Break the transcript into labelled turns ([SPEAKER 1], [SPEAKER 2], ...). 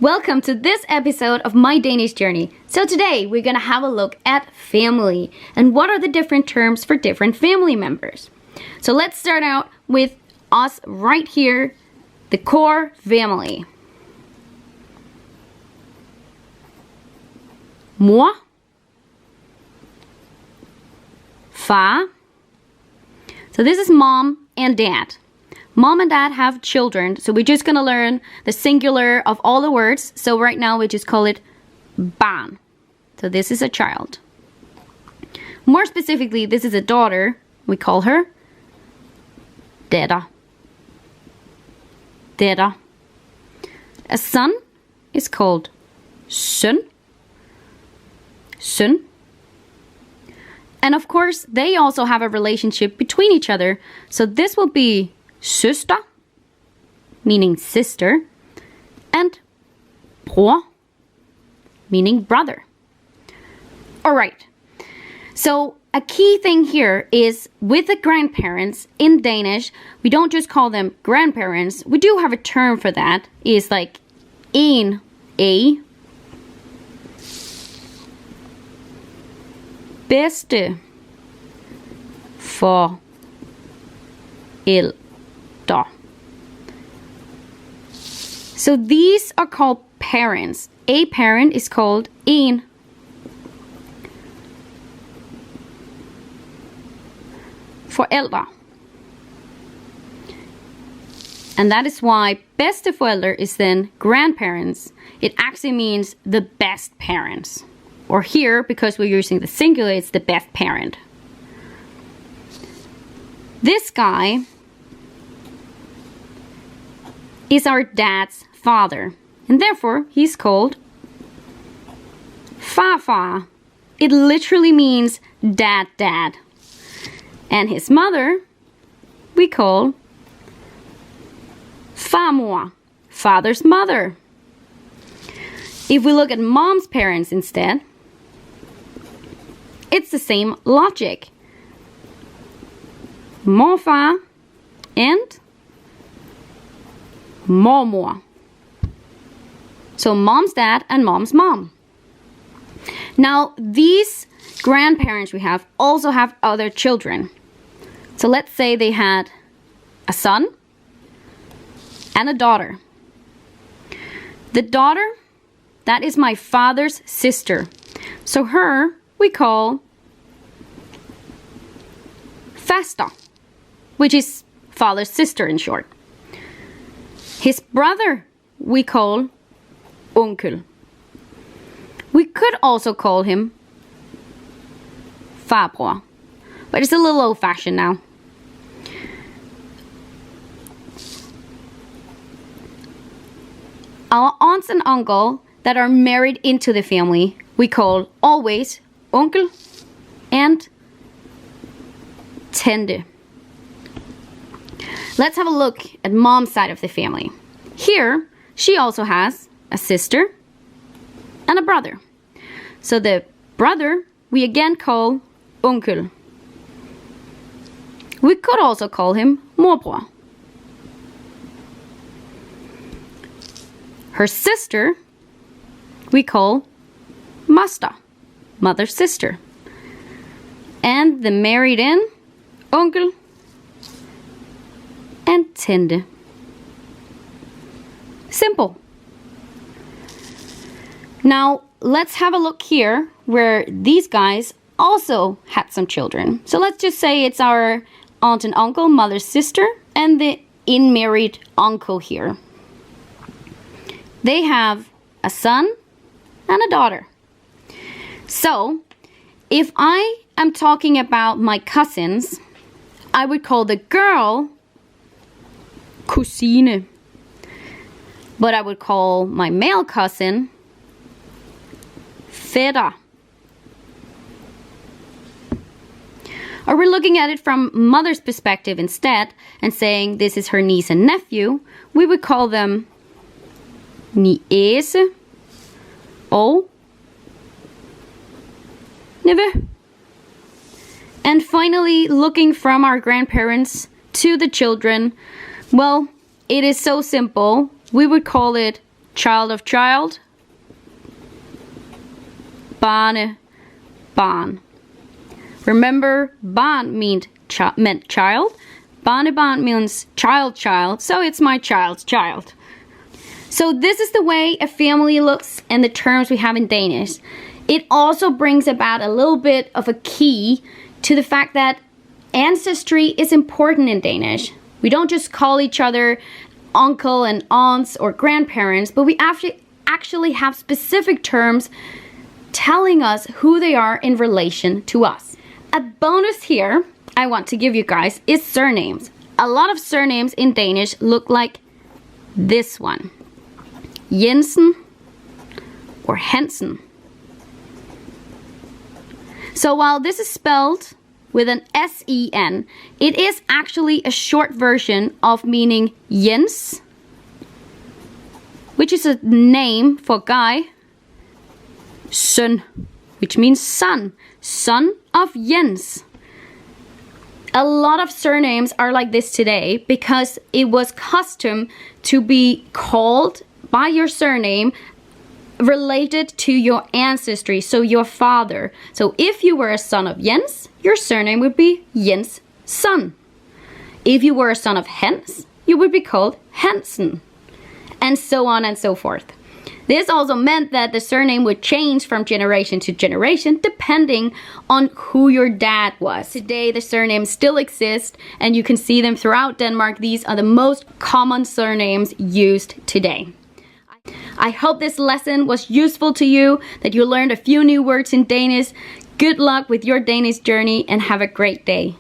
[SPEAKER 1] Welcome to this episode of my Danish Journey. So today we're gonna have a look at family and what are the different terms for different family members. So let's start out with us right here, the core family. Mor, far. So this is mom and dad. Mom and dad have children, so we're just gonna learn the singular of all the words. So right now we just call it barn. So this is a child. More specifically, this is a daughter. We call her datter. Datter. A son is called søn. Søn. And of course, they also have a relationship between each other. So this will be søster, meaning sister, and bror, meaning brother. Alright, so a key thing here is with the grandparents in Danish, we don't just call them grandparents. We do have a term for that. It's like en a bedste forældre. So these are called parents. A parent is called en forældre. And that is why bedsteforældre is then grandparents. It actually means the best parents. Or here, because we're using the singular, it's the best parent. This guy is our dad's father, and therefore he's called farfar. It literally means dad. And his mother we call farmor, father's mother. If we look at mom's parents instead, it's the same logic. Morfar and mormor. So mom's dad and mom's mom. Now these grandparents we have also have other children. So let's say they had a son and a daughter. The daughter, that is my father's sister. So her we call faster, which is father's sister in short. His brother we call onkel. We could also call him farbror, but it's a little old-fashioned now. Our aunts and uncle that are married into the family, we call always onkel and tante. Let's have a look at mom's side of the family. Here, she also has a sister and a brother. So the brother we again call onkel. We could also call him morbror. Her sister we call moster, mother's sister. And the married in onkel and tante. Simple. Now let's have a look here where these guys also had some children. So let's just say it's our aunt and uncle, mother's sister, and the in-married uncle here. They have a son and a daughter. So if I am talking about my cousins, I would call the girl kusine. But I would call my male cousin fætter. Or we're looking at it from mother's perspective instead and saying this is her niece and nephew, we would call them niece og nevø. And finally, looking from our grandparents to the children, well, it is so simple. We would call it child of child, barne, barn. Remember, barn meant child, barnebarn means child, so it's my child's child. So this is the way a family looks and the terms we have in Danish. It also brings about a little bit of a key to the fact that ancestry is important in Danish. We don't just call each other uncle and aunts or grandparents, but we actually have specific terms telling us who they are in relation to us. A bonus here I want to give you guys is surnames. A lot of surnames in Danish look like this one. Jensen or Hansen. So while this is spelled with an S-E-N, it is actually a short version of meaning Jens, which is a name for guy, søn, which means son, son of Jens. A lot of surnames are like this today because it was custom to be called by your surname related to your ancestry, so your father. So if you were a son of Jens, your surname would be Jens' son. If you were a son of Hans, you would be called Hansen, and so on and so forth. This also meant that the surname would change from generation to generation depending on who your dad was. Today the surnames still exist and you can see them throughout Denmark. These are the most common surnames used today. I hope this lesson was useful to you, that you learned a few new words in Danish. Good luck with your Danish journey and have a great day.